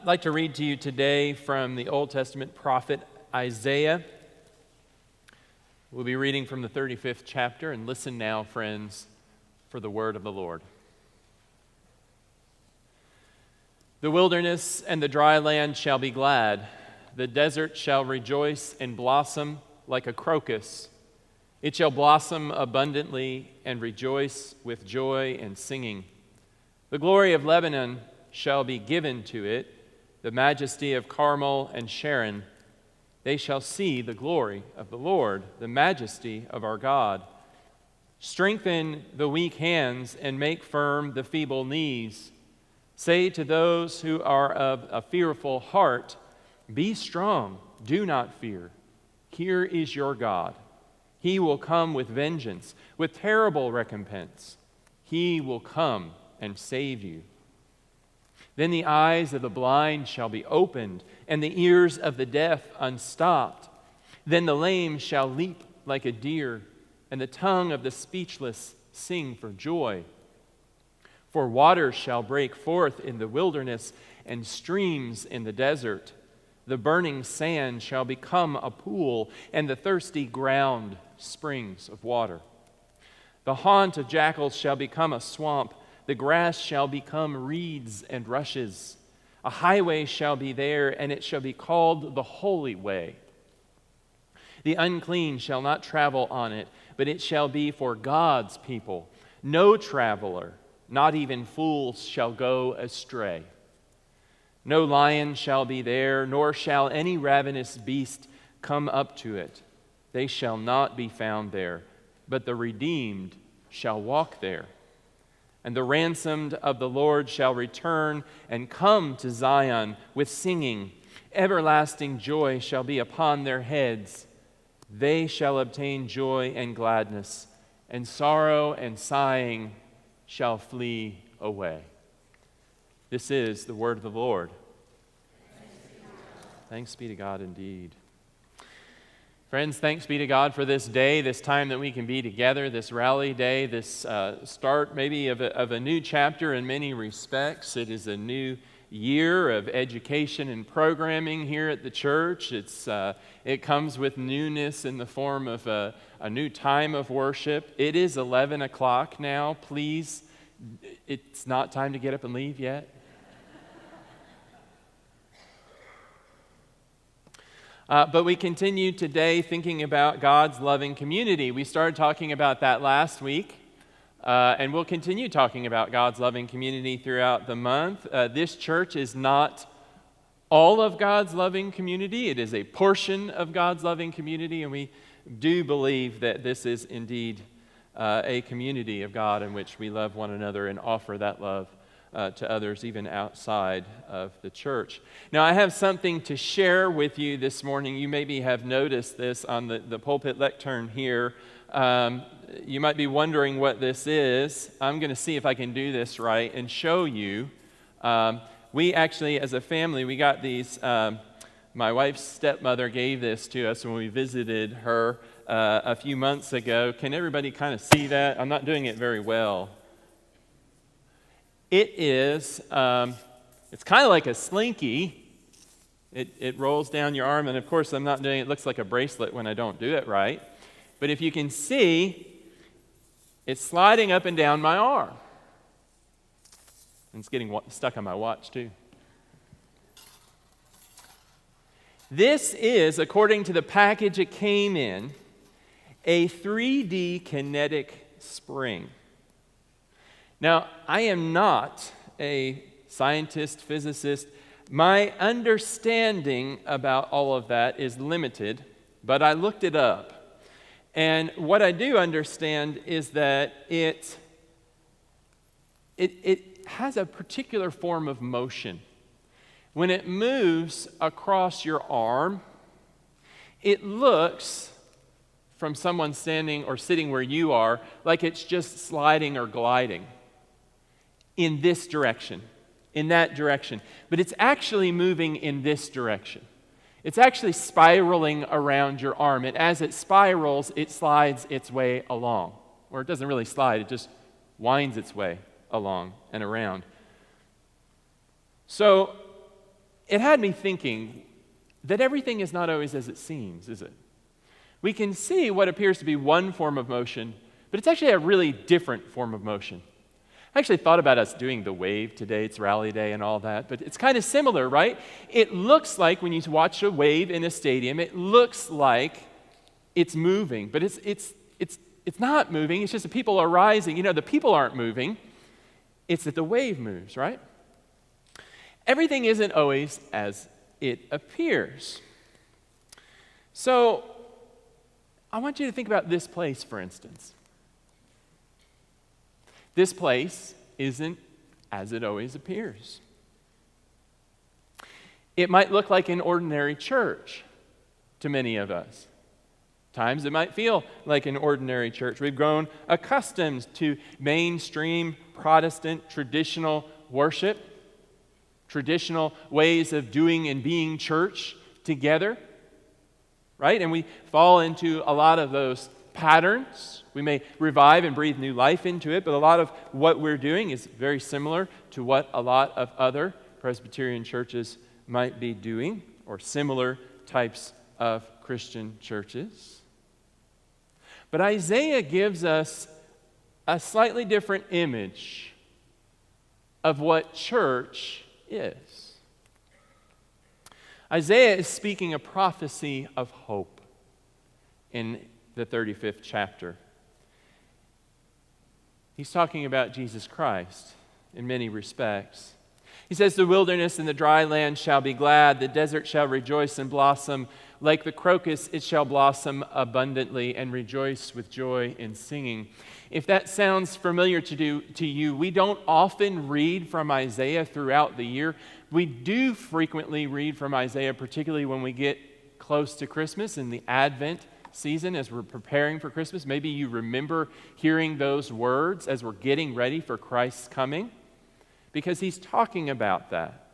like to read to you today from the Old Testament prophet Isaiah. We'll be reading from the 35th chapter, and listen now, friends, for the word of the Lord. The wilderness and the dry land shall be glad. The desert shall rejoice and blossom like a crocus. It shall blossom abundantly and rejoice with joy and singing. The glory of Lebanon shall be given to it, the majesty of Carmel and Sharon. They shall see the glory of the Lord, the majesty of our God. Strengthen the weak hands and make firm the feeble knees. Say to those who are of a fearful heart, be strong, do not fear. Here is your God. He will come with vengeance, with terrible recompense. He will come and save you. Then the eyes of the blind shall be opened, and the ears of the deaf unstopped. Then the lame shall leap like a deer, and the tongue of the speechless sing for joy. For waters shall break forth in the wilderness, and streams in the desert. The burning sand shall become a pool, and the thirsty ground springs of water. The haunt of jackals shall become a swamp. The grass shall become reeds and rushes. A highway shall be there, and it shall be called the Holy Way. The unclean shall not travel on it, but it shall be for God's people. No traveler, not even fools, shall go astray. No lion shall be there, nor shall any ravenous beast come up to it. They shall not be found there, but the redeemed shall walk there. And the ransomed of the Lord shall return and come to Zion with singing. Everlasting joy shall be upon their heads. They shall obtain joy and gladness, and sorrow and sighing shall flee away. This is the word of the Lord. Thanks be to God indeed. Friends, thanks be to God for this day, this time that we can be together, this rally day, this start maybe of a new chapter in many respects. It is a new year of education and programming here at the church. It comes with newness in the form of a new time of worship. It is 11 o'clock now. Please, it's not time to get up and leave yet. But we continue today thinking about God's loving community. We started talking about that last week, and we'll continue talking about God's loving community throughout the month. This church is not all of God's loving community. It is a portion of God's loving community, and we do believe that this is indeed a community of God in which we love one another and offer that love to others, even outside of the church. Now, I have something to share with you this morning. You maybe have noticed this on the pulpit lectern here. You might be wondering what this is. I'm going to see if I can do this right and show you. We actually, as a family, we got these. My wife's stepmother gave this to us when we visited her a few months ago. Can everybody kind of see that? I'm not doing it very well. It is, it's kind of like a slinky. It rolls down your arm, and of course I'm not doing it. It looks like a bracelet when I don't do it right. But if you can see, it's sliding up and down my arm. And it's getting stuck on my watch too. This is, according to the package it came in, a 3D kinetic spring. Now, I am not a scientist, physicist. My understanding about all of that is limited, but I looked it up. And what I do understand is that it has a particular form of motion. When it moves across your arm, it looks, from someone standing or sitting where you are, like it's just sliding or gliding in this direction, in that direction. But it's actually moving in this direction. It's actually spiraling around your arm. And as it spirals, it slides its way along. Or it doesn't really slide, it just winds its way along and around. So it had me thinking that everything is not always as it seems, is it? We can see what appears to be one form of motion, but it's actually a really different form of motion. I actually thought about us doing the wave today. It's rally day and all that, but it's kind of similar, right? It looks like when you watch a wave in a stadium, it looks like it's moving, but it's not moving. It's just that people are rising. The people aren't moving. It's that the wave moves, right? Everything isn't always as it appears. So, I want you to think about this place, for instance. This place isn't as it always appears. It might look like an ordinary church to many of us. Times it might feel like an ordinary church. We've grown accustomed to mainstream Protestant traditional worship, traditional ways of doing and being church together, right? And we fall into a lot of those patterns. We may revive and breathe new life into it, but a lot of what we're doing is very similar to what a lot of other Presbyterian churches might be doing, or similar types of Christian churches. But Isaiah gives us a slightly different image of what church is. Isaiah is speaking a prophecy of hope in the 35th chapter. He's talking about Jesus Christ in many respects. He says, "The wilderness and the dry land shall be glad, the desert shall rejoice and blossom. Like the crocus, it shall blossom abundantly and rejoice with joy in singing." If that sounds familiar to you, we don't often read from Isaiah throughout the year. We do frequently read from Isaiah, particularly when we get close to Christmas in the Advent season as we're preparing for Christmas. Maybe you remember hearing those words as we're getting ready for Christ's coming, because he's talking about that.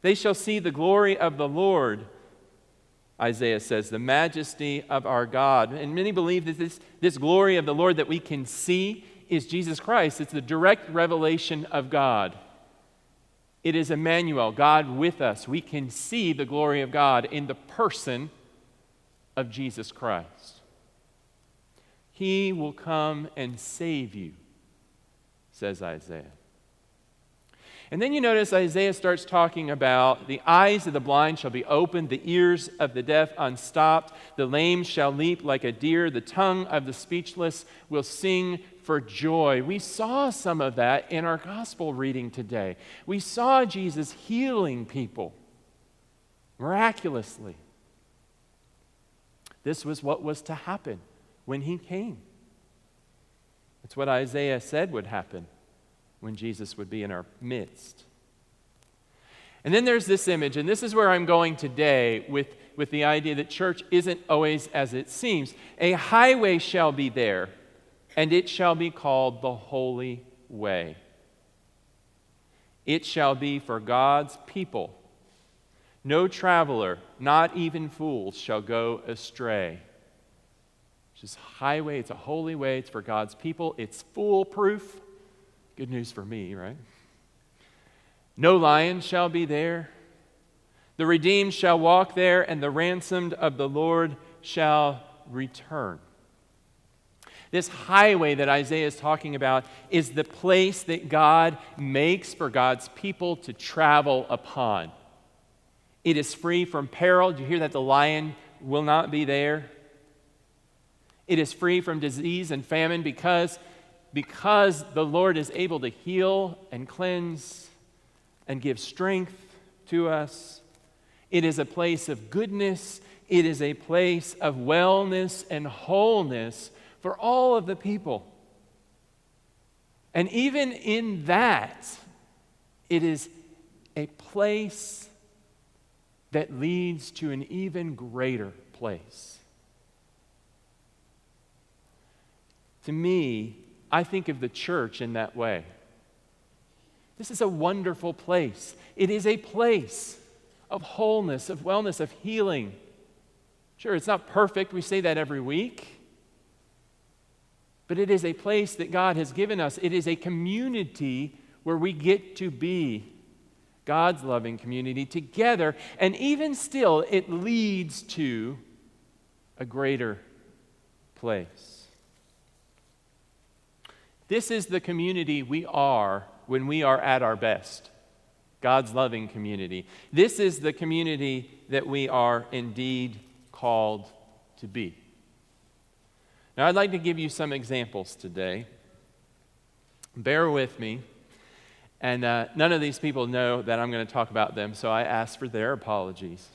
They shall see the glory of the Lord, Isaiah says, the majesty of our God. And many believe that this glory of the Lord that we can see is Jesus Christ. It's the direct revelation of God. It is Emmanuel, God with us. We can see the glory of God in the person of Jesus Christ. He will come and save you, says Isaiah. And then you notice Isaiah starts talking about the eyes of the blind shall be opened, the ears of the deaf unstopped, the lame shall leap like a deer, the tongue of the speechless will sing for joy. We saw some of that in our gospel reading today. We saw Jesus healing people miraculously. This was what was to happen when he came. It's what Isaiah said would happen when Jesus would be in our midst. And then there's this image, and this is where I'm going today with the idea that church isn't always as it seems. A highway shall be there, and it shall be called the Holy Way. It shall be for God's people. No traveler, not even fools, shall go astray. It's just a highway, it's a holy way, it's for God's people, it's foolproof. Good news for me, right? No lion shall be there. The redeemed shall walk there, and the ransomed of the Lord shall return. This highway that Isaiah is talking about is the place that God makes for God's people to travel upon. It is free from peril. Do you hear that? The lion will not be there. It is free from disease and famine because the Lord is able to heal and cleanse and give strength to us. It is a place of goodness. It is a place of wellness and wholeness for all of the people. And even in that, it is a place that leads to an even greater place. To me, I think of the church in that way. This is a wonderful place. It is a place of wholeness, of wellness, of healing. Sure, it's not perfect. We say that every week. But it is a place that God has given us. It is a community where we get to be God's loving community together, and even still, it leads to a greater place. This is the community we are when we are at our best. God's loving community. This is the community that we are indeed called to be. Now, I'd like to give you some examples today. Bear with me. And none of these people know that I'm going to talk about them, so I ask for their apologies.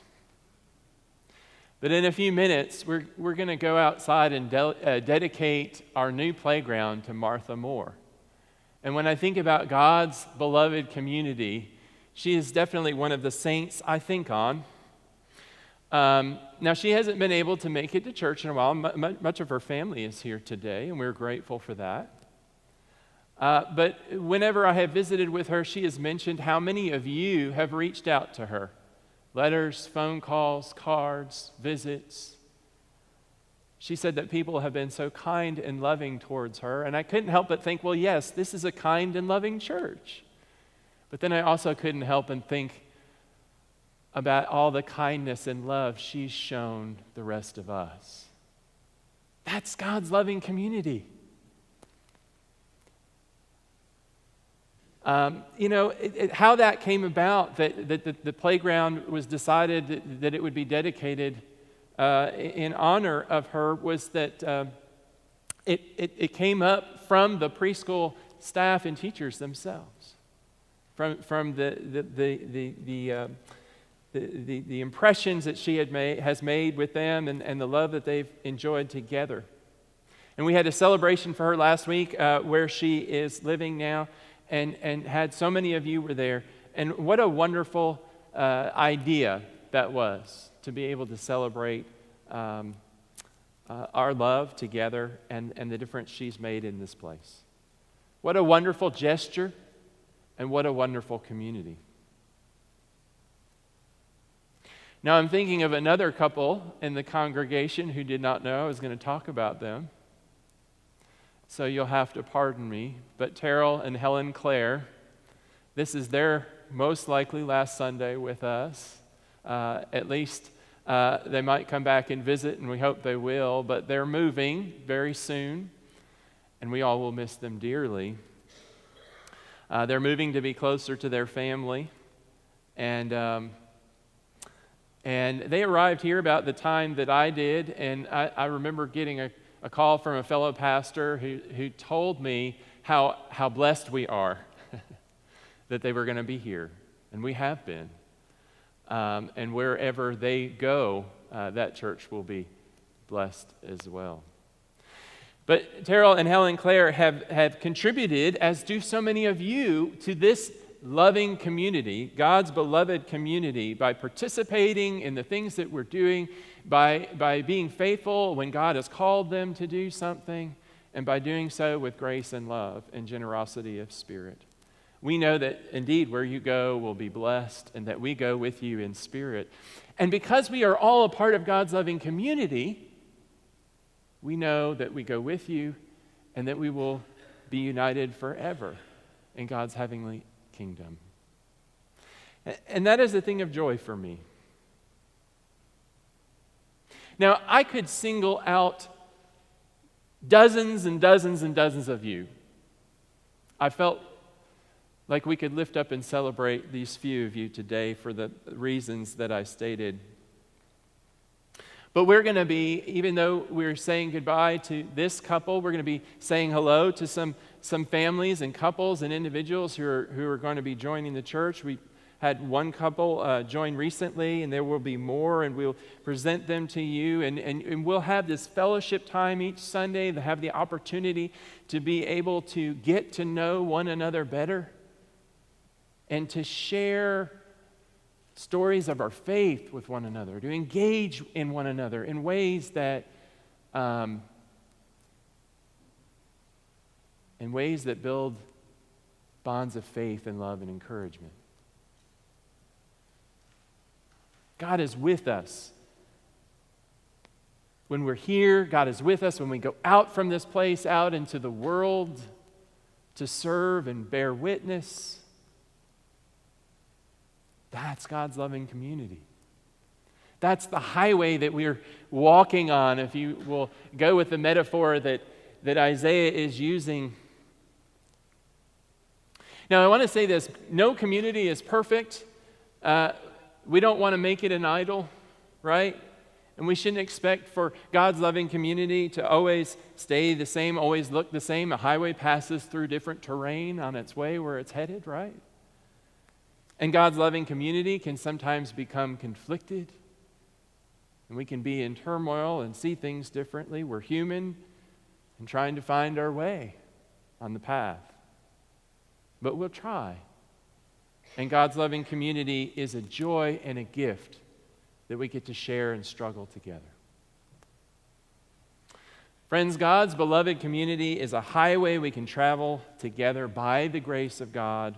But in a few minutes, we're going to go outside and dedicate our new playground to Martha Moore. And when I think about God's beloved community, she is definitely one of the saints I think on. Now, she hasn't been able to make it to church in a while. Much of her family is here today, and we're grateful for that. But whenever I have visited with her, she has mentioned how many of you have reached out to her. Letters, phone calls, cards, visits. She said that people have been so kind and loving towards her, and I couldn't help but think, well, yes, this is a kind and loving church. But then I also couldn't help but think about all the kindness and love she's shown the rest of us. That's God's loving community. How that came about, that the playground was decided that it would be dedicated in honor of her, was that it came up from the preschool staff and teachers themselves, from the impressions that she has made with them, and the love that they've enjoyed together. And we had a celebration for her last week where she is living now. And had so many of you were there. And what a wonderful idea that was, to be able to celebrate our love together and the difference she's made in this place. What a wonderful gesture, and what a wonderful community. Now I'm thinking of another couple in the congregation who did not know I was going to talk about them. So you'll have to pardon me, but Terrell and Helen Claire, this is their most likely last Sunday with us. At least they might come back and visit, and we hope they will, but they're moving very soon, and we all will miss them dearly. They're moving to be closer to their family, and they arrived here about the time that I did, and I remember getting a call from a fellow pastor who told me how blessed we are that they were going to be here. And we have been. And wherever they go, that church will be blessed as well. But Terrell and Helen Claire have contributed, as do so many of you, to this loving community, God's beloved community, by participating in the things that we're doing, by being faithful when God has called them to do something, and by doing so with grace and love and generosity of spirit. We know that indeed where you go will be blessed, and that we go with you in spirit. And because we are all a part of God's loving community, we know that we go with you and that we will be united forever in God's heavenly kingdom. And that is a thing of joy for me. Now, I could single out dozens and dozens and dozens of you. I felt like we could lift up and celebrate these few of you today for the reasons that I stated. But we're going to be, even though we're saying goodbye to this couple, we're going to be saying hello to some families and couples and individuals who are going to be joining the church. We had one couple join recently, and there will be more, and we'll present them to you. And we'll have this fellowship time each Sunday to have the opportunity to be able to get to know one another better and to share stories of our faith with one another, to engage in one another in ways that build bonds of faith and love and encouragement. God is with us when we're here. God is with us when we go out from this place, out into the world to serve and bear witness. That's God's loving community. That's the highway that we're walking on, if you will go with the metaphor that Isaiah is using. Now, I want to say this. No community is perfect. We don't want to make it an idol, right? And we shouldn't expect for God's loving community to always stay the same, always look the same. A highway passes through different terrain on its way where it's headed, right? And God's loving community can sometimes become conflicted. And we can be in turmoil and see things differently. We're human and trying to find our way on the path. But we'll try. And God's loving community is a joy and a gift that we get to share and struggle together. Friends, God's beloved community is a highway we can travel together by the grace of God,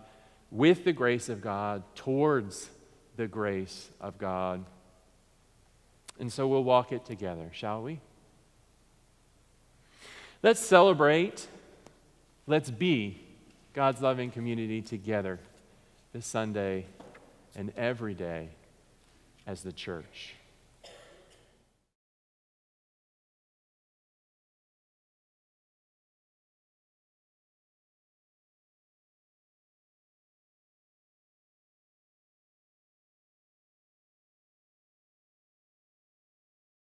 with the grace of God, towards the grace of God. And so we'll walk it together, shall we? Let's celebrate, let's be God's loving community together this Sunday and every day as the church.